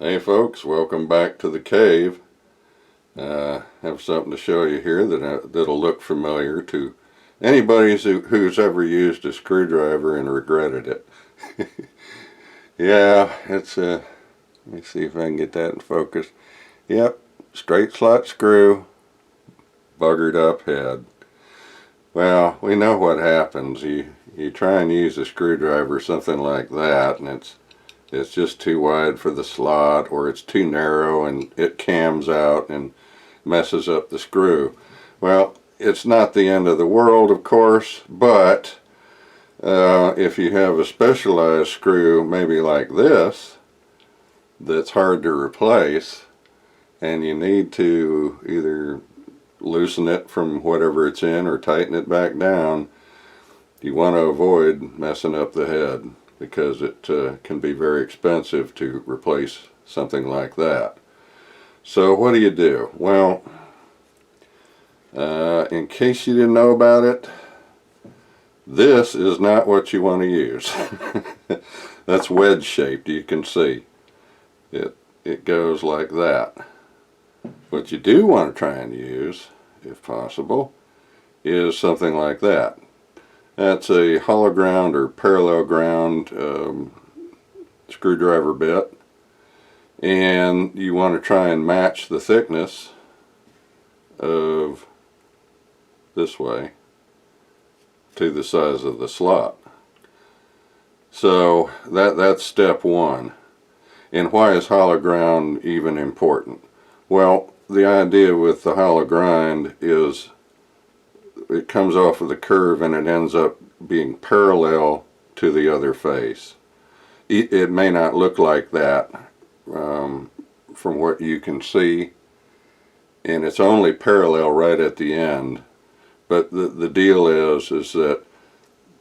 Hey folks, welcome back to the cave. Have something to show you here that'll look familiar to anybody who's ever used a screwdriver and regretted it. Yeah, let me see if I can get that in focus. Yep, straight slot screw, buggered up head. Well, we know what happens. You try and use a screwdriver, something like that, and it's just too wide for the slot, or it's too narrow and it cams out and messes up the screw. Well, it's not the end of the world, of course, but if you have a specialized screw, maybe like this, that's hard to replace, and you need to either loosen it from whatever it's in or tighten it back down, you want to avoid messing up the head, because it can be very expensive to replace something like that. So what do? Well, in case you didn't know about it, this is not what you want to use. That's wedge shaped, you can see. It goes like that. What you do want to try and use, if possible, is something like that. That's a hollow ground or parallel ground screwdriver bit, and you want to try and match the thickness of this way to the size of the slot. So that's step one. And why is hollow ground even important? Well, the idea with the hollow ground is it comes off of the curve and it ends up being parallel to the other face. It may not look like that from what you can see, and it's only parallel right at the end, but the deal is that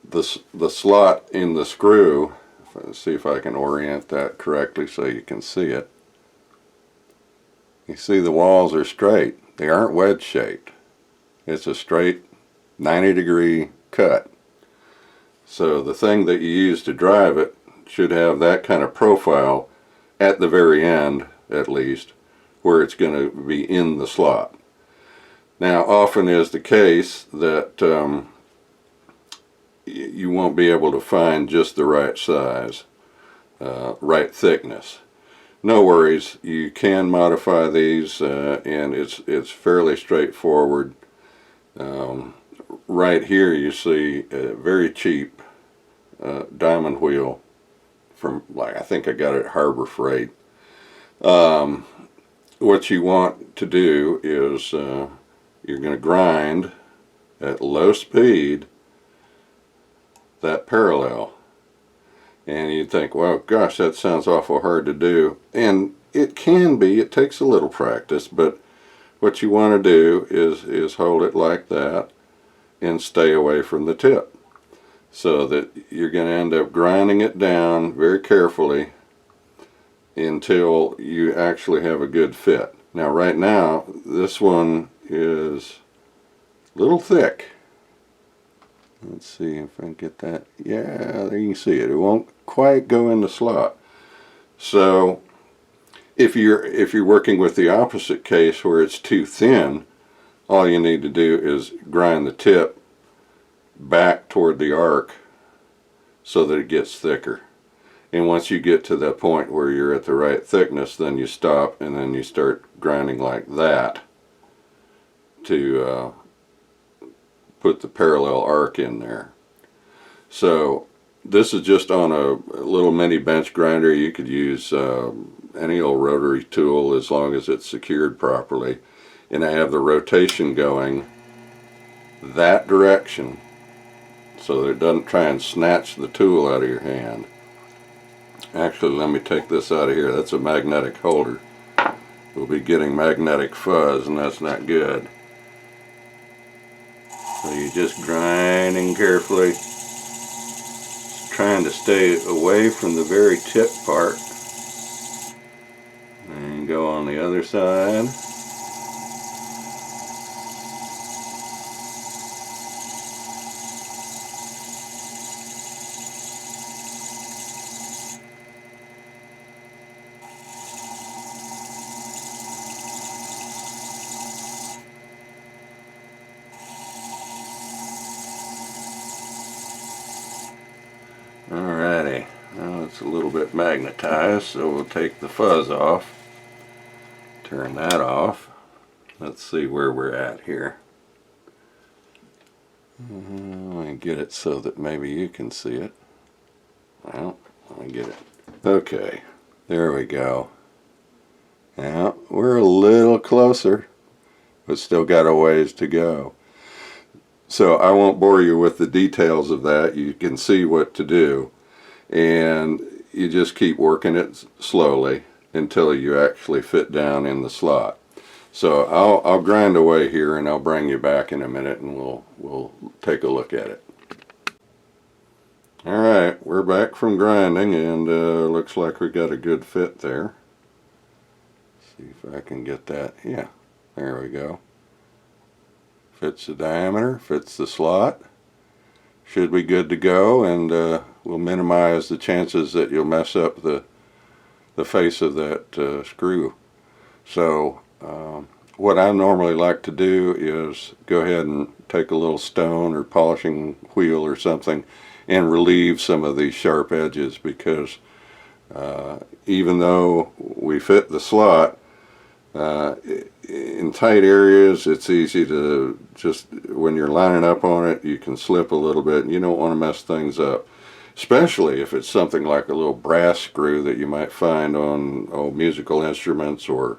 the slot in the screw, let's see if I can orient that correctly so you can see it. You see the walls are straight. They aren't wedge shaped. It's a straight 90-degree cut. So the thing that you use to drive it should have that kind of profile at the very end, at least, where it's going to be in the slot. Now, often is the case that you won't be able to find just the right size, right thickness. No worries, you can modify these, and it's fairly straightforward. Right here you see a very cheap diamond wheel from, like, I think I got it at Harbor Freight. What you want to do is you're going to grind at low speed that parallel. And you'd think, well, gosh, that sounds awful hard to do. And it can be, it takes a little practice, but what you want to do is hold it like that and stay away from the tip, so that you're going to end up grinding it down very carefully until you actually have a good fit. Now right now this one is a little thick. Let's see if I can get that. Yeah, there you can see it. It won't quite go in the slot. So if you're working with the opposite case where it's too thin, all you need to do is grind the tip back toward the arc so that it gets thicker. And once you get to that point where you're at the right thickness, then you stop and then you start grinding like that to put the parallel arc in there. So this is just on a little mini bench grinder. You could use any old rotary tool as long as it's secured properly. And I have the rotation going that direction so that it doesn't try and snatch the tool out of your hand. Actually, let me take this out of here. That's a magnetic holder. We'll be getting magnetic fuzz, and that's not good. So you're just grinding carefully, trying to stay away from the very tip part. And go on the other side. it magnetized, so we'll take the fuzz off, turn that off. Let's see where we're at here. Let me get it so that maybe you can see it. Well, let me get it. Okay, there we go. Now we're a little closer, but still got a ways to go. So I won't bore you with the details of that. You can see what to do, and you just keep working it slowly until you actually fit down in the slot. So I'll grind away here, and I'll bring you back in a minute, and we'll take a look at it. All right, we're back from grinding, and looks like we got a good fit there. See if I can get that. Yeah, there we go. Fits the diameter, fits the slot. Should be good to go, and we'll minimize the chances that you'll mess up the face of that screw. So what I normally like to do is go ahead and take a little stone or polishing wheel or something and relieve some of these sharp edges, because even though we fit the slot, in tight areas it's easy to just, when you're lining up on it, you can slip a little bit, and you don't want to mess things up, especially if it's something like a little brass screw that you might find on musical instruments or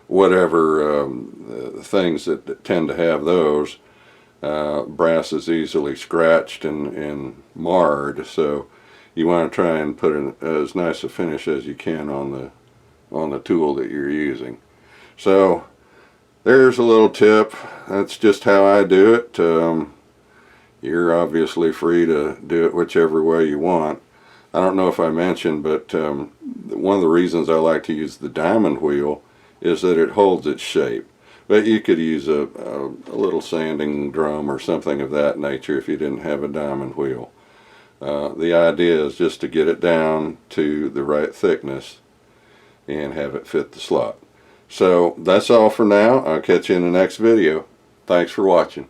whatever, things that tend to have those. Brass is easily scratched and marred, so you want to try and put as nice a finish as you can on the tool that you're using. So there's a little tip. That's just how I do it. You're obviously free to do it whichever way you want. I don't know if I mentioned, but one of the reasons I like to use the diamond wheel is that it holds its shape. But you could use a little sanding drum or something of that nature if you didn't have a diamond wheel. The idea is just to get it down to the right thickness and have it fit the slot. So that's all for now. I'll catch you in the next video. Thanks for watching.